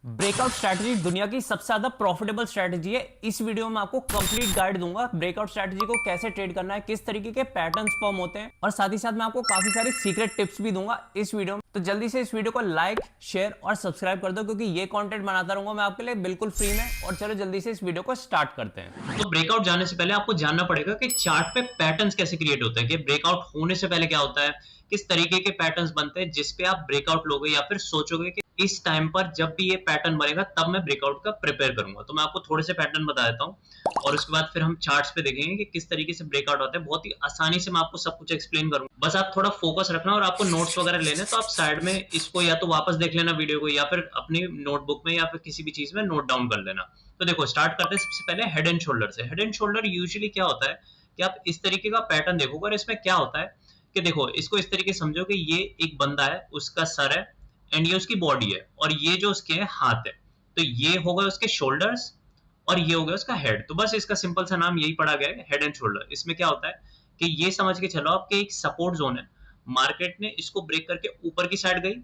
Breakout strategy दुनिया की सबसे ज्यादा प्रॉफिटेबल स्ट्रैटेजी है। इस वीडियो में आपको कंप्लीट गाइड दूंगा ब्रेकआउट स्ट्रैटेजी को कैसे ट्रेड करना है, किस तरीके के पैटर्न्स फॉर्म होते हैं और साथ ही साथ मैं आपको काफी सारी सीक्रेट टिप्स भी दूंगा इस वीडियो में। तो जल्दी से इस वीडियो को लाइक, शेयर और सब्सक्राइब कर दो क्योंकि ये कंटेंट बनाता रहूंगा मैं आपके लिए बिल्कुल फ्री में। और चलो जल्दी से इस वीडियो को स्टार्ट करते हैं। तो ब्रेकआउट जाने से पहले आपको जानना पड़ेगा कि चार्ट पे पैटर्न्स कैसे क्रिएट होते हैं, कि ब्रेकआउट होने से पहले क्या होता है, किस तरीके के पैटर्न्स बनते हैं जिसपे आप ब्रेकआउट लोगे या फिर सोचोगे कि इस टाइम पर जब भी ये पैटर्न बनेगा तब मैं ब्रेकआउट का प्रिपेयर करूंगा। तो मैं आपको थोड़े से पैटर्न बता देता हूँ और उसके बाद फिर हम चार्ट्स पे देखेंगे कि किस तरीके से ब्रेकआउट होता है। बहुत ही आसानी से मैं आपको सब कुछ एक्सप्लेन करूंगा, बस आप थोड़ा फोकस रखना और आपको नोट्स वगैरह लेने तो आप साइड में इसको या तो वापस देख लेना वीडियो को या फिर अपनी नोटबुक में या फिर किसी भी चीज में नोट डाउन कर लेना। तो देखो स्टार्ट करते हैं सबसे पहले हेड एंड शोल्डर से। हेड एंड शोल्डर यूजुअली क्या होता है कि आप इस तरीके का पैटर्न देखोगे और इसमें क्या होता है कि देखो इसको इस तरीके समझो कि ये एक बंदा है, उसका सर है एंड ये उसकी बॉडी है और ये जो उसके हाथ है, तो ये हो गए उसके शोल्डर्स और ये हो गया उसका हेड। तो बस इसका सिंपल सा नाम यही पड़ा गया है, हेड एंड शोल्डर। इसमें क्या होता है कि ये समझ के चलो आपके एक सपोर्ट जोन है, मार्केट ने इसको ब्रेक करके ऊपर की साइड गई,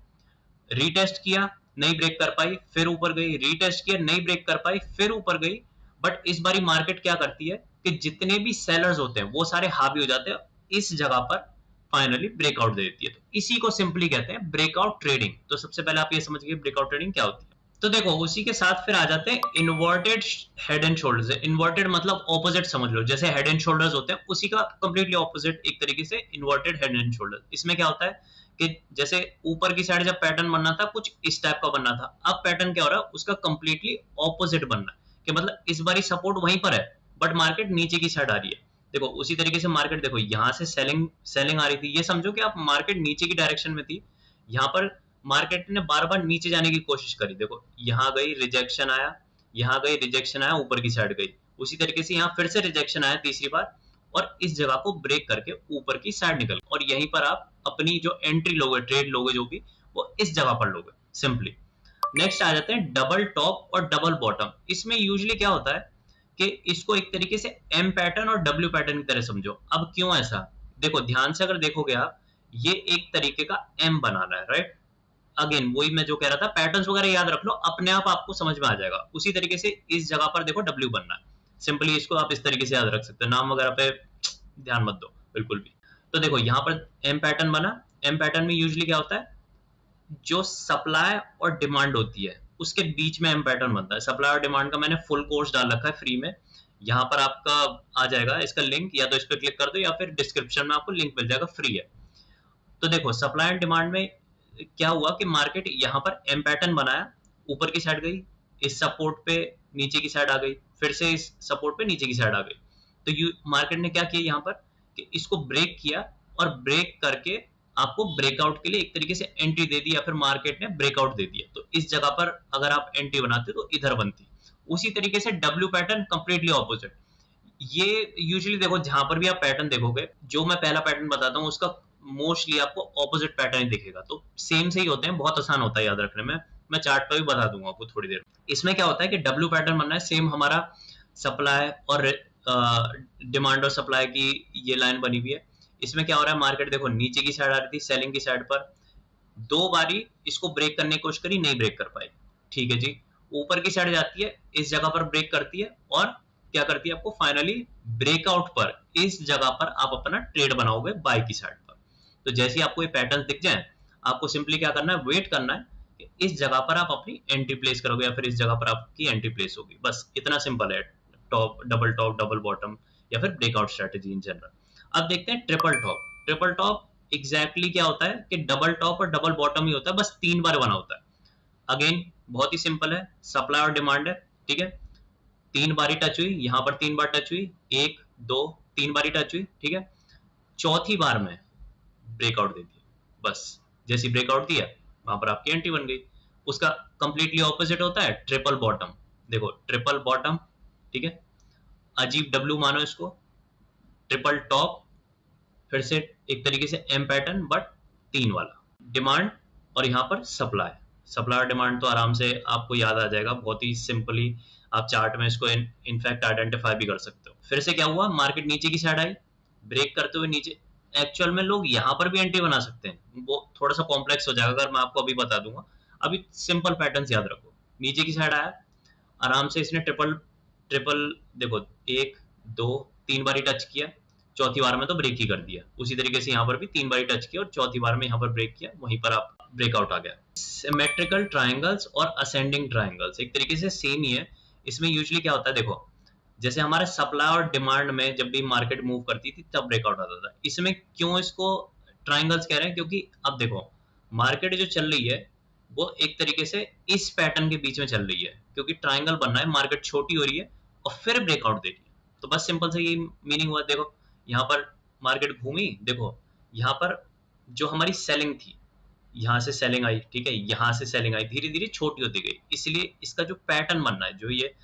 रीटेस्ट किया, नहीं ब्रेक कर पाई, फिर ऊपर गई, रीटेस्ट किया, नहीं ब्रेक कर पाई, फिर ऊपर गई। बट इस बारी मार्केट क्या करती है कि जितने भी सेलर्स होते हैं वो सारे हावी हो जाते हैं, इस जगह पर फाइनली ब्रेकआउट दे देती है। तो इसी को सिंपली कहते हैं ब्रेकआउट ट्रेडिंग। तो सबसे पहले आप ये समझिए ब्रेकआउट ट्रेडिंग क्या होती है। तो देखो उसी के साथ फिर आ जाते हैं inverted head and shoulders. Inverted मतलब ऑपोजिट समझ लो, जैसे हेड एंड शोल्डर्स होते हैं उसी का कंप्लीटली ऑपोजिट एक तरीके से इन्वर्टेड हेड एंड शोल्डर। इसमें क्या होता है कि जैसे ऊपर की साइड जब पैटर्न बनना था कुछ इस टाइप का बनना था, अब पैटर्न क्या हो रहा है उसका कंप्लीटली ऑपोजिट बनना है, कि मतलब इस बारी सपोर्ट वहीं पर है बट मार्केट नीचे की साइड आ रही है। देखो उसी तरीके से मार्केट देखो यहां से सेलिंग सेलिंग आ रही थी, ये समझो कि आप मार्केट नीचे की डायरेक्शन में थी, यहां पर मार्केट ने बार बार नीचे जाने की कोशिश करी। देखो यहां गई, रिजेक्शन आया, यहां गई, रिजेक्शन आया, ऊपर की साइड गई, उसी तरीके से यहां फिर से रिजेक्शन आया तीसरी बार और इस जगह को ब्रेक करके ऊपर की साइड निकल और यहीं पर आप अपनी जो एंट्री लोगे, ट्रेड लोगे जो भी, वो इस जगह पर लोगे सिंपली। नेक्स्ट आ जाते हैं डबल टॉप और डबल बॉटम। इसमें यूजुअली क्या होता है कि इसको एक तरीके से एम पैटर्न और डब्ल्यू पैटर्न की तरह समझो। अब क्यों ऐसा, देखो ध्यान से अगर देखोगे आप, ये एक तरीके का एम बना रहा है, राइट। अगेन वही मैं जो कह रहा था, पैटर्न्स वगैरह याद रख लो, अपने आप आपको समझ में आ जाएगा। उसी तरीके से इस जगह पर देखो डब्ल्यू बनना है, सिंपली इसको आप इस तरीके से याद रख सकते हो, नाम वगैरह पे ध्यान मत दो बिल्कुल भी। तो देखो यहाँ पर एम पैटर्न बना, एम पैटर्न में यूजुअली क्या होता है, जो सप्लाई और डिमांड होती है उसके बीच में एम पैटर्न बनता है। सप्लाई और डिमांड का मैंने फुल कोर्स डाल रखा है फ्री में, यहाँ पर आपका आ जाएगा इसका लिंक, या तो इस पर क्लिक कर दो या फिर डिस्क्रिप्शन में आपको लिंक मिल जाएगा, फ्री है। तो देखो सप्लाई एंड डिमांड में क्या हुआ कि मार्केट यहाँ पर एम पैटर्न बनाया, ऊपर की साइड गई, इस सपोर्ट पे नीचे की साइड आ गई, फिर से इस सपोर्ट पे नीचे की साइड आ गई। तो यू मार्केट ने क्या किया यहाँ पर कि इसको ब्रेक किया और ब्रेक करके आपको ब्रेकआउट के लिए एक तरीके से एंट्री दे दी या फिर मार्केट ने ब्रेकआउट दे दिया। तो इस जगह पर अगर आप एंट्री बनाते तो इधर बनती। उसी तरीके से डब्ल्यू पैटर्न कंप्लीटली ऑपोजिट। ये यूजुअली देखो जहां पर भी आप पैटर्न देखोगे, जो मैं पहला पैटर्न बताता हूँ उसका मोस्टली आपको ऑपोजिट पैटर्न ही दिखेगा। तो सेम से ही होते हैं, बहुत आसान होता है याद रखने में। मैं चार्ट पर भी बता दूंगा आपको थोड़ी देर। इसमें क्या होता है कि डब्ल्यू पैटर्न बनना है, सेम हमारा सप्लाई और डिमांड और सप्लाई की ये लाइन बनी हुई है। इसमें क्या हो रहा है, मार्केट देखो नीचे की साइड आ रही थी, सेलिंग की साइड पर, दो बारी इसको ब्रेक करने की कोशिश करी, नहीं ब्रेक कर पाई, ठीक है जी। ऊपर की साइड जाती है, इस जगह पर ब्रेक करती है और क्या करती है, आपको फाइनली ब्रेकआउट पर इस जगह पर आप अपना ट्रेड बनाओगे बाय की साइड पर। तो जैसे ही आपको ये पैटर्न दिख जाए, आपको सिंपली क्या करना है, वेट करना है कि इस जगह पर आप अपनी एंट्री प्लेस करोगे या फिर इस जगह पर आपकी एंट्री प्लेस होगी। बस इतना सिंपल है, टॉप डबल बॉटम या फिर ब्रेकआउट स्ट्रेटेजी इन जनरल। अब देखते हैं triple top. Triple top exactly क्या होता है कि डबल टॉप और डबल बॉटम ही होता है, बस 3 बार बना होता है। अगेन बहुत ही सिंपल है, सप्लाई और डिमांड है, ठीक है। 3 बारी टच हुई, यहां पर 3 बार टच हुई, 1 2 3 बारी टच हुई, ठीक है। चौथी बार में ब्रेकआउट दे दिया, बस जैसी ब्रेकआउट दिया वहां पर आपकी एंट्री बन गई। उसका कंप्लीटली ऑपोजिट होता है ट्रिपल बॉटम। देखो ट्रिपल बॉटम, ठीक है, अजीब डब्ल्यू मानो इसको, ट्रिपल टॉप, फिर से एक तरीके से एम पैटर्न बट 3 वाला, डिमांड और यहाँ पर सप्लाई। सप्लाई और डिमांड तो आराम से आपको याद आ जाएगा, बहुत ही सिंपली आप चार्ट में इसको इनफैक्ट आइडेंटिफाई भी कर सकते हो। फिर से क्या हुआ, मार्केट नीचे की साइड आई, ब्रेक करते हुए नीचे। एक्चुअल में लोग यहाँ पर भी एंट्री बना सकते हैं, वो थोड़ा सा कॉम्प्लेक्स हो जाएगा अगर मैं आपको अभी बता दूंगा। अभी सिंपल पैटर्न्स याद रखो, नीचे की साइड आया, आराम से इसने ट्रिपल ट्रिपल देखो, 1 2 3 बार ही टच किया, चौथी बार में तो ब्रेक ही कर दिया। उसी तरीके से यहाँ पर भी 3 बार ही टच किया और चौथी बार में यहाँ पर ब्रेक किया, वहीं पर आप ब्रेकआउट आ गया। सिमेट्रिकल ट्रायंगल्स और असेंडिंग ट्रायंगल्स एक तरीके से सेम ही है। इसमें यूजुअली क्या होता है, देखो जैसे हमारे सप्लाई और डिमांड में जब भी मार्केट मूव करती थी तब ब्रेकआउट आता था। इसमें क्यों इसको ट्रायंगल्स कह रहे हैं, क्योंकि अब देखो मार्केट जो चल रही है वो एक तरीके से इस पैटर्न के बीच में चल रही है, क्योंकि ट्रायंगल बनना है, मार्केट छोटी हो रही है और फिर ब्रेकआउट दे रही है। तो बस सिंपल से ये मीनिंग हुआ। देखो यहाँ पर मार्केट घूमी, देखो यहाँ पर जो हमारी सेलिंग थी, यहाँ से सेलिंग आई, ठीक है, यहाँ से सेलिंग आई, धीरे धीरे छोटी होती गई। इसलिए इसका जो पैटर्न बनना है, जो ये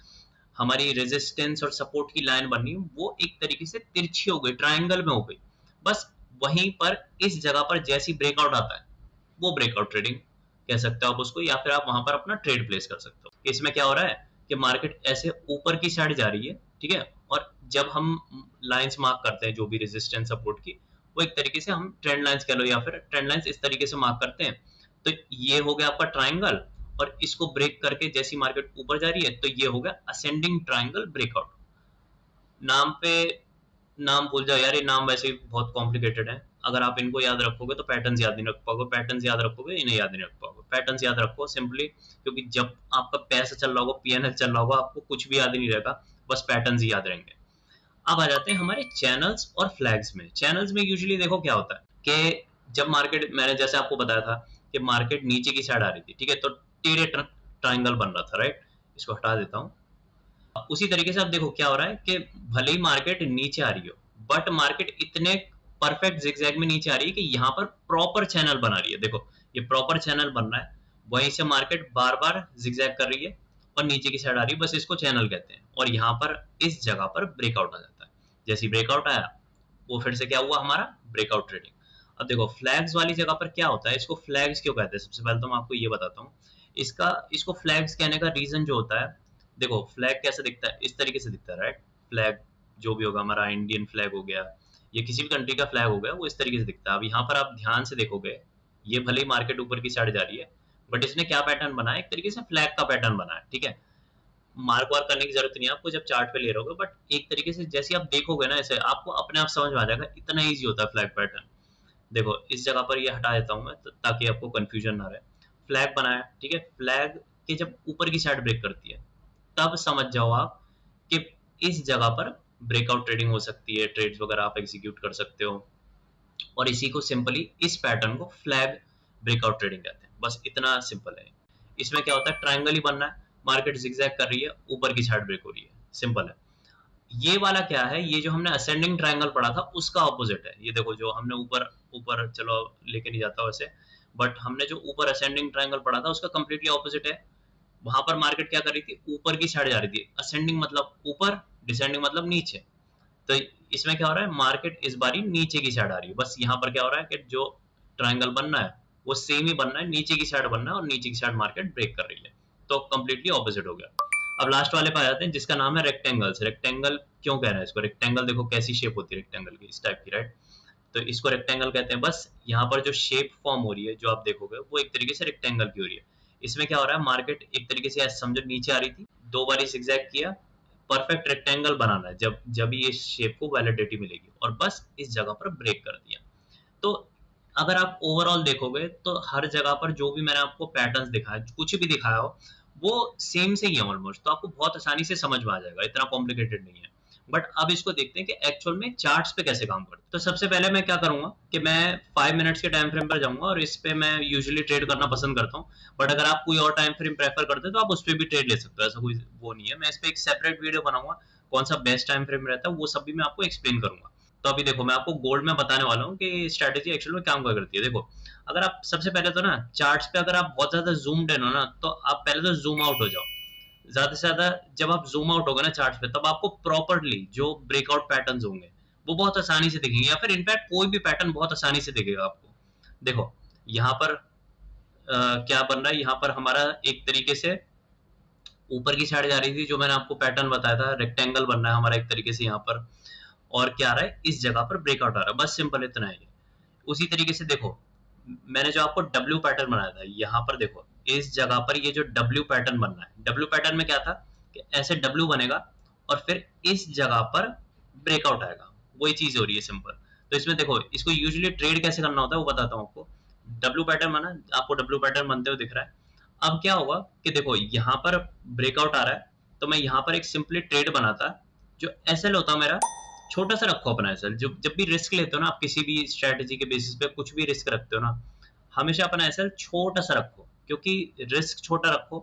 हमारी रेजिस्टेंस और सपोर्ट की लाइन बननी है, वो एक तरीके से तिरछी हो गई, ट्रायंगल में हो गई। बस वहीं पर इस जगह पर जैसी ब्रेकआउट आता है वो ब्रेकआउट ट्रेडिंग कह सकते हो आप उसको, या फिर आप वहां पर अपना ट्रेड प्लेस कर सकते हो। इसमें क्या हो रहा है कि मार्केट ऐसे ऊपर की साइड जा रही है, ठीक है, और जब हम लाइंस मार्क करते हैं जो भी रेजिस्टेंस सपोर्ट की, वो एक तरीके से हम ट्रेंड लाइंस कह लो या फिर ट्रेंड लाइंस इस तरीके से मार्क करते हैं। तो ये हो गया आपका ट्राइंगल, और इसको ब्रेक करके जैसी मार्केट ऊपर जा रही है तो ये हो गया असेंडिंग ट्राइंगल ब्रेकआउट। नाम पे नाम भूल जाओ यार, ये नाम वैसे ही बहुत कॉम्प्लिकेटेड है। अगर आप इनको याद रखोगे तो पैटर्न्स याद नहीं रख पाओगे, पैटर्न्स याद रखोगे इन्हें याद नहीं रख पाओगे। पैटर्न्स याद रखो सिंपली, क्योंकि जब आपका पैसा चल रहा होगा, पीएनएल चल रहा होगा, आपको कुछ भी याद नहीं रहेगा, बस पैटर्न्स ही याद रहेंगे। अब आ जाते हैं हमारे चैनल्स और फ्लैग्स में। चैनल्स में यूजुअली देखो क्या होता है कि जब मार्केट, मैंने जैसे आपको बताया था कि मार्केट नीचे की साइड आ रही थी, ठीक है, तो टेढ़े ट्राइंगल बन रहा था, राइट। इसको हटा देता हूँ। उसी तरीके से अब देखो क्या हो रहा है कि भले ही मार्केट नीचे आ रही हो, बट मार्केट इतने परफेक्ट जिगजैग में नीचे आ रही है कि यहाँ पर प्रॉपर चैनल बना रही है। देखो ये प्रॉपर चैनल बन रहा है, वहीं से मार्केट बार बार जिगजैग कर रही है और नीचे की साइड आ रही है, बस इसको चैनल कहते हैं। और यहाँ पर इस जगह पर ब्रेकआउट आ जाता है। जैसे ब्रेकआउट आया वो फिर से क्या हुआ, हमारा ब्रेकआउट ट्रेडिंग। अब देखो फ्लैग्स वाली जगह पर क्या होता है, इसको फ्लैग्स क्यों कहते हैं, सबसे पहले तो मैं आपको ये बताता हूँ। इसको फ्लैग्स कहने का रीजन जो होता है, देखो फ्लैग कैसे दिखता है, इस तरीके से दिखता है, राइट। फ्लैग जो भी होगा, हमारा इंडियन फ्लैग हो गया, ये किसी भी कंट्री का फ्लैग हो गया, वो इस तरीके से दिखता है। अब यहाँ पर आप ध्यान से देखोगे, ये भले ही मार्केट ऊपर की साइड जा रही है, बट इसने क्या पैटर्न बनाया, एक तरीके से फ्लैग का पैटर्न बनाया, ठीक है। मार्क वार्क करने की जरूरत नहीं है आपको जब चार्ट पे ले रहे होगे, बट एक तरीके से जैसे आप देखोगे ना, ऐसे आपको अपने आप समझ में आ जाएगा, इतना ईजी होता है फ्लैग पैटर्न। देखो इस जगह पर ये हटा देता हूँ मैं, ताकि आपको कंफ्यूजन ना रहे। फ्लैग बनाया, ठीक है, फ्लैग के जब ऊपर की साइड ब्रेक करती है तब समझ जाओ आप कि इस जगह पर ब्रेकआउट ट्रेडिंग हो सकती है, ट्रेड्स वगैरह आप एग्जीक्यूट कर सकते हो। और इसी को सिंपली, इस पैटर्न को फ्लैग ब्रेकआउट ट्रेडिंग कहते हैं। बस इतना सिंपल है। इसमें क्या होता है, ट्रायंगल ही बनना है, मार्केट जिगजैग कर रही है, ऊपर की साइड ब्रेक हो रही है, सिंपल है। ये वाला क्या है, ये जो हमने असेंडिंग ट्रायंगल पढ़ा था उसका ऑपोजिट है। ये देखो जो हमने ऊपर ऊपर चलो लेके नहीं जाता वैसे, बट हमने जो ऊपर असेंडिंग ट्रायंगल पढ़ा था उसका कंप्लीटली ऑपोजिट है। वहां पर मार्केट क्या कर रही थी, ऊपर की साइड जा रही थी। असेंडिंग मतलब ऊपर, डिसेंडिंग मतलब नीचे। तो इसमें क्या हो रहा है, मार्केट इस बारी नीचे की साइड आ रही है। बस यहाँ पर क्या हो रहा है कि जो ट्रायंगल बनना है वो सेम ही बनना है, नीचे की साइड बनना है, और नीचे की साइड मार्केट ब्रेक कर रही है, तो कंप्लीटली ऑपोजिट हो गया। अब लास्ट वाले पे आ जाते हैं जिसका नाम है रेक्टेंगल्स। रेक्टेंगल क्यों कह रहे हैं इसको, रेक्टेंगल देखो कैसी शेप होती है रेक्टेंगल की, इस टाइप की, राइट। तो इसको रेक्टेंगल कहते हैं। बस यहाँ पर जो शेप फॉर्म हो रही है, जो आप देखोगे, वो एक तरीके से रेक्टेंगल की हो रही है। इसमें क्या हो रहा है, मार्केट एक तरीके से समझो नीचे आ रही थी, दो बार जिगजैग किया, परफेक्ट रेक्टेंगल बनाना है, जब जब ये शेप को वैलिडिटी मिलेगी, और बस इस जगह पर ब्रेक कर दिया। तो अगर आप ओवरऑल देखोगे तो हर जगह पर जो भी मैंने आपको पैटर्न्स दिखाया, कुछ भी दिखाया हो, वो सेम से ही है ऑलमोस्ट, तो आपको बहुत आसानी से समझ में आ जाएगा, इतना कॉम्प्लिकेटेड नहीं है। बट अब इसको देखते हैं कि एक्चुअल में चार्ट्स पे कैसे काम करते हैं। तो सबसे पहले मैं क्या करूंगा कि मैं 5 मिनट्स के टाइम फ्रेम पर जाऊंगा, और इस पे मैं यूजुअली ट्रेड करना पसंद करता हूँ। बट अगर आप कोई और टाइम फ्रेम प्रेफर करते हैं तो आप उस पर भी ट्रेड ले सकते हो, ऐसा कोई वो नहीं है। मैं इस पे एक सेपरेट वीडियो बनाऊंगा, कौन सा बेस्ट टाइम फ्रेम रहता है वो सब भी मैं आपको एक्सप्लेन करूंगा। तो अभी देखो मैं आपको गोल्ड में बताने वाला हूँ कि स्ट्रेटेजी एक्चुअल में काम क्या करती है। देखो अगर आप सबसे पहले तो ना चार्ट्स पे अगर आप बहुत ज्यादा जूम्ड इन हो ना, तो आप पहले तो जूम आउट हो जाओ। ज्यादा से ज्यादा जब आप जूम आउट होगे ना चार्ट्स पे, तब आपको प्रॉपरली जो ब्रेकआउट पैटर्न्स होंगे वो बहुत आसानी से दिखेंगे, या फिर इनफैक्ट कोई भी पैटर्न बहुत आसानी से दिखेगा आपको। देखो यहाँ पर क्या बन रहा है, यहाँ पर हमारा एक तरीके से ऊपर की साइड जा रही थी, जो मैंने आपको पैटर्न बताया था, रेक्टेंगल बनना है हमारा एक तरीके से यहाँ पर, और क्या आ रहा है, इस जगह पर ब्रेकआउट आ रहा है, बस सिंपल इतना है। उसी तरीके से देखो मैंने जो आपको डब्ल्यू पैटर्न बनाया था, यहाँ पर देखो इस जगह पर ये जो डब्ल्यू पैटर्न बनना है, डब्ल्यू पैटर्न में क्या था कि ऐसे डब्ल्यू बनेगा और फिर इस जगह पर ब्रेकआउट आएगा, वही चीज हो रही है सिंपल। तो इसमें देखो, इसको यूजुअली ट्रेड कैसे करना होता है वो बताता हूँ आपको। डब्ल्यू पैटर्न बना, आपको डब्ल्यू पैटर्न बनते हुए दिख रहा है। अब क्या होगा कि देखो यहाँ पर ब्रेकआउट आ रहा है, तो मैं यहाँ पर एक सिंपली ट्रेड बनाता, जो एसएल होता मेरा, छोटा सा रखो अपना एसएल। जब भी रिस्क लेते हो ना आप, किसी भी स्ट्रेटेजी के बेसिस पे कुछ भी रिस्क रखते हो ना, हमेशा अपना एसएल छोटा सा रखो, क्योंकि रिस्क छोटा रखो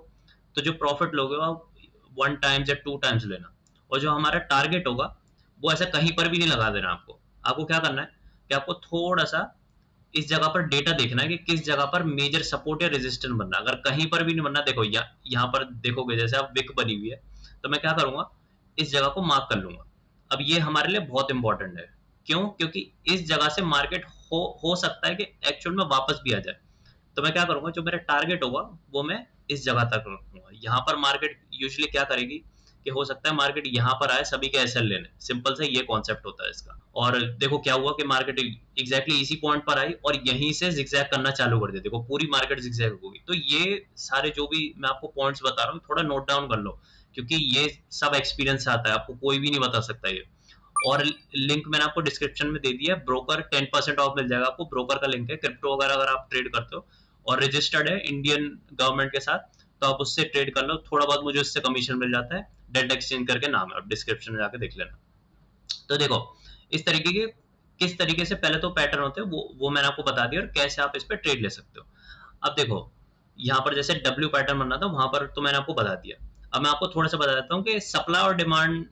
तो जो प्रॉफिट लोगे आप 1 टाइम्स या 2 टाइम्स लेना, और जो हमारा टारगेट होगा वो ऐसा कहीं पर भी नहीं लगा देना आपको। आपको क्या करना है कि आपको थोड़ा सा इस जगह पर डेटा देखना है कि किस जगह पर मेजर सपोर्ट या रेजिस्टेंस बनना है। अगर कहीं पर भी नहीं बनना, देखो यहाँ पर देखोगे जैसे आप विक बनी हुई है, तो मैं क्या करूंगा, इस जगह को मार्क कर लूंगा। अब ये हमारे लिए बहुत इंपॉर्टेंट है। क्यों? क्योंकि इस जगह से मार्केट हो सकता है कि एक्चुअल में वापस भी आ जाए। तो मैं क्या करूंगा, जो मेरा टारगेट होगा वो मैं इस जगह तक रखूंगा। यहाँ पर मार्केट यूजुअली क्या करेगी कि हो सकता है मार्केट यहाँ पर आए, सभी के एसएल लेने, सिंपल से ये कॉन्सेप्ट होता है इसका। और देखो क्या हुआ कि मार्केट एग्जैक्टली इसी पॉइंट पर आई और यहीं से जिगजैग करना चालू कर दिया। देखो पूरी मार्केट जिगजैग होगी। तो ये सारे जो भी मैं आपको पॉइंट्स बता रहा हूँ थोड़ा नोट डाउन कर लो, क्योंकि ये सब एक्सपीरियंस से आता है, आपको कोई भी नहीं बता सकता ये। और लिंक मैंने आपको डिस्क्रिप्शन में दे दिया है, ब्रोकर 10% ऑफ मिल जाएगा आपको, ब्रोकर का लिंक है। क्रिप्टो वगैरह अगर आप ट्रेड करते हो और रजिस्टर्ड है इंडियन गवर्नमेंट के साथ, तो आप उससे ट्रेड कर लो, थोड़ा बहुत मुझे उससे कमीशन मिल जाता है। डेल्टा एक्सचेंज करके नाम है, आप डिस्क्रिप्शन में जाकर देख लेना। तो देखो इस तरीके के किस तरीके से पहले तो पैटर्न होते हैं वो मैंने आपको बता दिया, और कैसे आप इस पर ट्रेड ले सकते हो। अब देखो यहाँ पर जैसे डब्ल्यू पैटर्न बनना था, वहां पर तो मैंने आपको बता दिया। अब मैं आपको थोड़ा सा बता देता हूँ कि सप्लाई और डिमांड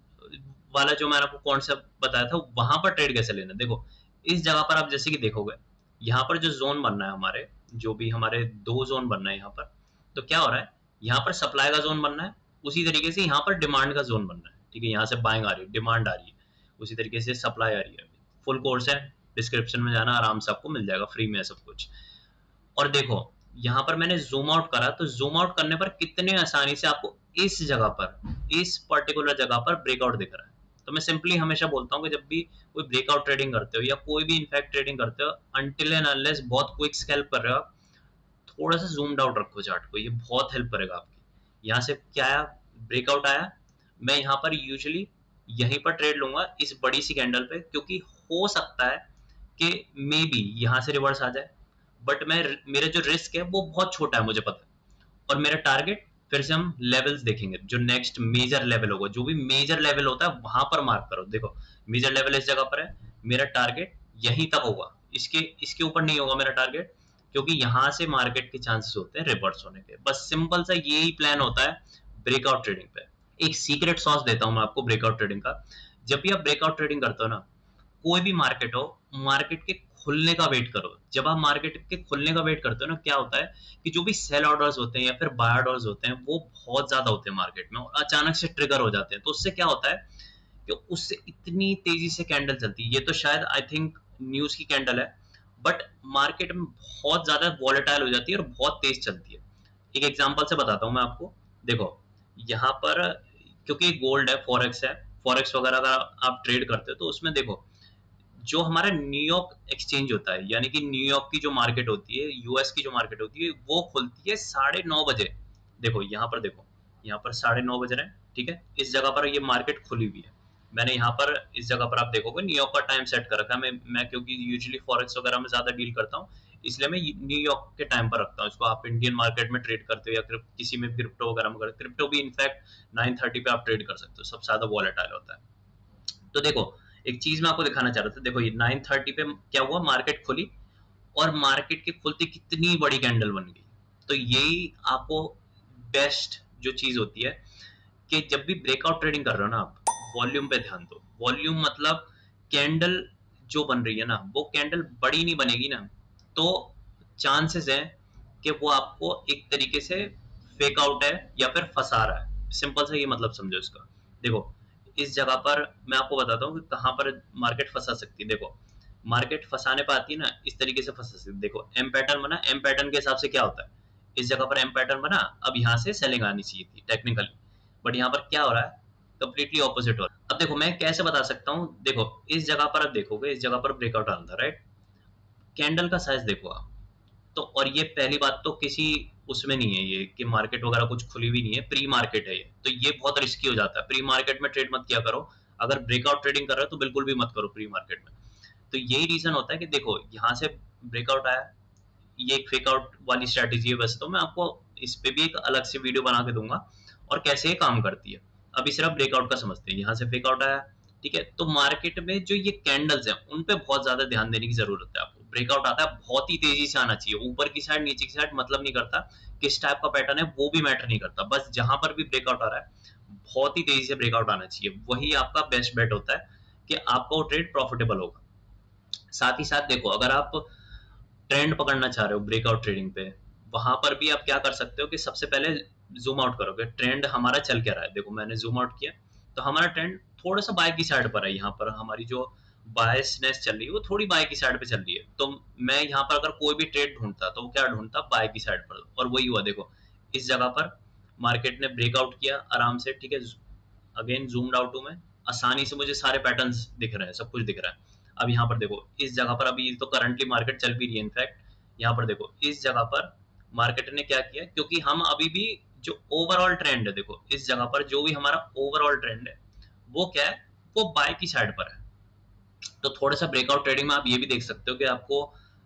वाला जो मैंने आपको कॉन्सेप्ट बताया था, वहां पर ट्रेड कैसे लेना। देखो इस जगह पर आप जैसे कि देखोगे, यहाँ पर जो जोन बनना है हमारे, जो भी हमारे 2 जोन बनना है यहाँ पर, तो क्या हो रहा है, यहाँ पर सप्लाई का जोन बनना है, उसी तरीके से यहाँ पर डिमांड का जोन बनना है। ठीक है, यहाँ से बाइंग आ रही है, डिमांड आ रही है, उसी तरीके से सप्लाई आ रही है। फुल कोर्स है, डिस्क्रिप्शन में जाना, आराम से आपको मिल जाएगा, फ्री में है सब कुछ। और देखो यहाँ पर मैंने जूम आउट करा, तो जूम आउट करने पर कितने आसानी से आपको इस जगह पर, इस पर्टिकुलर जगह पर ब्रेकआउट दिख रहा है। तो मैं सिंपली हमेशा बोलता हूँ कि जब भी कोई ब्रेकआउट ट्रेडिंग करते हो या कोई भी इनफैक्ट ट्रेडिंग करते हो, अनटिल एंड अनलेस बहुत क्विक स्कैल्प कर रहे हो आप, थोड़ा सा जूम्ड आउट रखो चार्ट को, ये बहुत हेल्प करेगा आपकी। यहाँ से क्या आया, ब्रेकआउट आया, मैं यहाँ पर यूजुअली यहीं पर ट्रेड लूंगा इस बड़ी सी कैंडल पे, क्योंकि हो सकता है कि मे बी यहाँ से रिवर्स आ जाए, बट मैं मेरा जो रिस्क है वो बहुत छोटा है, मुझे पता है। और मेरा टारगेट, फिर से हम लेवल्स देखेंगे, जो नेक्स्ट मेजर लेवल होगा, जो भी मेजर लेवल होता है वहां पर मार्क करो। देखो मेजर लेवल इस जगह पर है, मेरा टारगेट यहीं तक होगा, इसके इसके ऊपर नहीं होगा मेरा टारगेट, क्योंकि यहाँ से मार्केट के चांसेस होते हैं रिवर्स होने के। बस सिंपल सा यही प्लान होता है ब्रेकआउट ट्रेडिंग पे। एक सीक्रेट सॉस देता हूं मैं आपको ब्रेकआउट ट्रेडिंग का। जब भी आप ब्रेकआउट ट्रेडिंग करते हो ना, कोई भी मार्केट हो, मार्केट के खुलने का वेट करो। जब आप मार्केट के खुलने का वेट करते हो ना, क्या होता है कि जो भी सेल ऑर्डर्स होते हैं या फिर बाय ऑर्डर्स होते हैं वो बहुत ज्यादा होते हैं मार्केट में, और अचानक से ट्रिगर हो जाते हैं। तो उससे क्या होता है कि उससे इतनी तेजी से कैंडल चलती है, ये तो शायद आई थिंक न्यूज की कैंडल है, बट मार्केट में बहुत ज्यादा वॉलेटाइल हो जाती है और बहुत तेज चलती है। एक एग्जांपल से बताता हूँ मैं आपको। देखो यहाँ पर, क्योंकि गोल्ड है, फॉरेक्स है, फॉरेक्स वगैरह अगर आप ट्रेड करते हो तो उसमें देखो जो हमारा न्यूयॉर्क एक्सचेंज होता है, यानी कि न्यूयॉर्क की जो मार्केट होती है, यूएस की जो मार्केट होती है, वो खुलती है 9:30 बजे। देखो यहाँ पर, देखो यहाँ पर 9:30 बज रहे हैं, ठीक है, इस जगह पर ये मार्केट खुली हुई है। मैंने यहाँ पर इस जगह पर आप देखोगे न्यूयॉर्क का टाइम सेट कर रखा है। मैं क्योंकि यूजुअली फॉरेक्स वगैरह में ज्यादा डील करता हूँ, इसलिए मैं न्यूयॉर्क के टाइम पर रखता हूँ इसको। आप इंडियन मार्केट में ट्रेड करते हो या किसी में क्रिप्टो वगैरह में करते, क्रिप्टो भी इनफैक्ट 9:30 पे आप ट्रेड कर सकते हो, सबसे ज्यादा वॉलेटाइल होता है। तो देखो एक चीज मैं आपको दिखाना चाह रहा था। देखो ये 9:30 पे क्या हुआ, मार्केट खुली, और मार्केट के खुलते कितनी बड़ी कैंडल बन गई। तो यही आपको बेस्ट जो चीज होती है कि जब भी ब्रेकआउट ट्रेडिंग कर रहे हो ना आप, वॉल्यूम पे ध्यान दो। वॉल्यूम मतलब कैंडल जो बन रही है ना, वो कैंडल बड़ी नहीं बनेगी ना, तो चांसेस है कि वो आपको एक तरीके से फेक आउट है या फिर फंसा रहा है। सिंपल सा ये मतलब समझो इसका। देखो इस जगह पर मैं आपको बताता हूँ कि कहाँ पर मार्केट फंसा सकती है। देखो मार्केट फंसाने पर आती है ना, इस तरीके से फंसा सकती है। देखो एम पैटर्न बना, एम पैटर्न के हिसाब से क्या होता है, इस जगह पर एम पैटर्न बना, अब यहाँ से सेलिंग आनी चाहिए थी टेक्निकली, बट यहाँ पर क्या हो रहा है, कंप्लीटली ऑपोजिट हो रहा है। अब देखो मैं कैसे बता सकता हूँ, देखो इस जगह पर आप देखोगे, इस जगह पर ब्रेकआउट आना था, राइट, कैंडल का साइज देखो आप। तो और ये पहली बात तो किसी उसमें नहीं है ये कि मार्केट वगैरह कुछ खुली हुई नहीं है, प्री मार्केट है ये, तो ये बहुत रिस्की हो जाता है। प्री मार्केट में ट्रेड मत किया करो। अगर ब्रेकआउट ट्रेडिंग कर रहे हो तो बिल्कुल भी मत करो प्री मार्केट में। तो यही रीजन होता है कि देखो यहाँ से ब्रेकआउट आया, ये एक फेक आउट वाली स्ट्रेटेजी है। वैसे तो मैं आपको इस पे भी एक अलग से वीडियो बना के दूंगा और कैसे ये काम करती है। अभी सिर्फ ब्रेकआउट का समझते हैं। यहाँ से फेक आउट आया, ठीक है, तो मार्केट में जो ये कैंडल्स हैं उन पे बहुत ज्यादा ध्यान देने की जरूरत है आपको। ब्रेकआउट आता है बहुत ही तेजी से आना चाहिए, ऊपर की साइड नीचे की साइड मतलब नहीं करता, किस टाइप का पैटर्न है वो भी मैटर नहीं करता, बस जहां पर भी ब्रेकआउट आ रहा है बहुत ही तेजी से ब्रेकआउट आना चाहिए, वही आपका बेस्ट बेट होता है कि आपका वो ट्रेड प्रॉफिटेबल होगा। साथ ही साथ देखो, अगर आप ट्रेंड पकड़ना चाह रहे हो ब्रेकआउट ट्रेडिंग पे, वहां पर भी आप क्या कर सकते हो कि सबसे पहले जूम आउट करोगे, ट्रेंड हमारा चल क्या रहा है। देखो मैंने जूम आउट किया तो हमारा ट्रेंड थोड़ा सा बाय की साइड पर है। यहाँ पर हमारी जो बायसनेस चल रही है वो थोड़ी बाय की साइड पे चल रही है, तो मैं यहाँ पर अगर कोई भी ट्रेड ढूंढता तो वो क्या ढूंढता, बाय की साइड पर, और वही हुआ। देखो इस जगह पर मार्केट ने ब्रेकआउट किया आराम से, ठीक है, अगेन जूम्ड आउट हूं मैं, आसानी से मुझे सारे पैटर्न्स दिख रहे हैं, सब कुछ दिख रहा है। अब यहाँ पर देखो इस जगह पर, अभी तो करंटली मार्केट चल भी रही है इनफैक्ट, यहाँ पर देखो इस जगह पर मार्केट ने क्या किया, क्योंकि हम अभी भी जो ओवरऑल ट्रेंड है, देखो इस जगह पर जो भी हमारा ओवरऑल ट्रेंड है वो क्या है, वो बाय की साइड पर है। तो थोड़ा सा ब्रेकआउट ट्रेडिंग में आप ये भी देख सकते हो कि आपको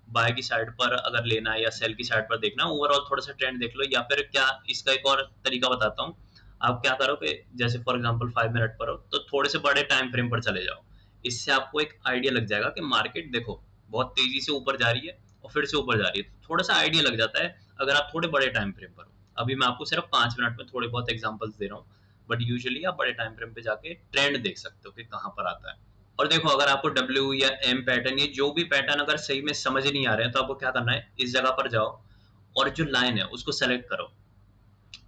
बाय की साइड पर अगर लेना है या सेल की साइड पर देखना है, ओवरऑल थोड़ा सा ट्रेंड देख लो। या फिर क्या, इसका एक और तरीका बताता हूँ, आप क्या करो कि जैसे फॉर एग्जांपल 5 मिनट पर हो तो थोड़े से बड़े टाइम फ्रेम पर चले जाओ। इससे आपको एक आइडिया लग जाएगा कि मार्केट देखो बहुत तेजी से ऊपर जा रही है और फिर से ऊपर जा रही है, तो थोड़ा सा आइडिया लग जाता है अगर आप थोड़े बड़े टाइम फ्रेम पर हो। अभी मैं आपको सिर्फ 5 मिनट में थोड़े बहुत एग्जाम्पल्स दे रहा हूँ, बट यूजुअली आप बड़े टाइम फ्रेम पे जाके ट्रेंड देख सकते हो कि कहाँ पर आता है। और देखो अगर आपको डब्ल्यू या एम पैटर्न, ये जो भी पैटर्न अगर सही में समझ नहीं आ रहे हैं तो आपको क्या करना है, इस जगह पर जाओ और जो लाइन है उसको सेलेक्ट करो।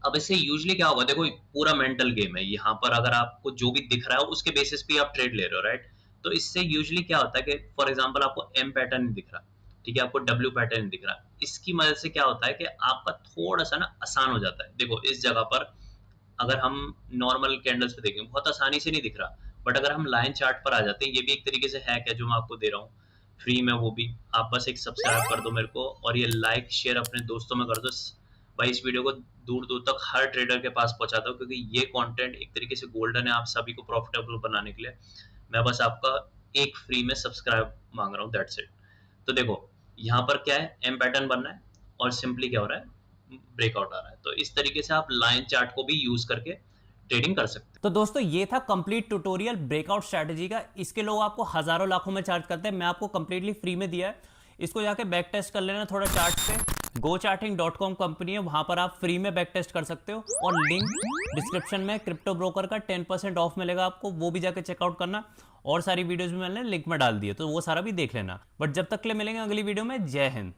अब इससे यूजुअली क्या होगा, देखो पूरा मेंटल गेम है। यहाँ पर अगर आपको जो भी दिख रहा है उसके बेसिस पे आप ट्रेड ले रहे हो, राइट। तो इससे यूजुअली क्या होता है कि फॉर एग्जांपल आपको एम पैटर्न नहीं दिख रहा, ठीक है, आपको डब्ल्यू पैटर्न नहीं दिख रहा, इसकी मदद से क्या होता है कि आपका थोड़ा सा ना आसान हो जाता है। देखो इस जगह पर अगर हम नॉर्मल कैंडल्स पे देखें बहुत आसानी से नहीं दिख रहा, बट अगर हम लाइन चार्ट पर आ जाते हैं, ये भी एक तरीके से हैक है जो मैं आपको दे रहा हूँ फ्री में, वो भी आप बस एक सब्सक्राइब कर दो मेरे को और ये लाइक शेयर अपने दोस्तों में कर दो भाई। इस वीडियो को दूर दूर तक हर ट्रेडर के पास पहुंचा दो, क्योंकि ये कंटेंट एक तरीके से गोल्डन है आप सभी को प्रॉफिटेबल बनाने के लिए। मैं बस आपका एक फ्री में सब्सक्राइब मांग रहा हूँ, दैट्स इट। तो देखो यहाँ पर क्या है, एम पैटर्न बनना है और सिंपली क्या हो रहा है, ब्रेकआउट आ रहा है। तो इस तरीके से आप लाइन चार्ट को भी यूज करके ट्रेडिंग कर सकते हैं। तो दोस्तों ये था कंप्लीट ट्यूटोरियल ब्रेकआउट स्ट्रैटेजी का। इसके लोग आपको हजारों लाखों में चार्ज करते हैं, मैं आपको कंप्लीटली फ्री में दिया है। इसको जाके बैक टेस्ट कर लेना थोड़ा चार्ट पे। GoCharting.com कंपनी है, वहां पर आप फ्री में बैक टेस्ट कर सकते हो और लिंक डिस्क्रिप्शन में क्रिप्टो ब्रोकर का 10% ऑफ मिलेगा आपको, वो भी जाके चेकआउट करना। और सारी वीडियोज भी मैंने लिंक में डाल दी है तो वो सारा भी देख लेना। बट जब तक के लिए मिलेंगे अगली वीडियो में, जय हिंद।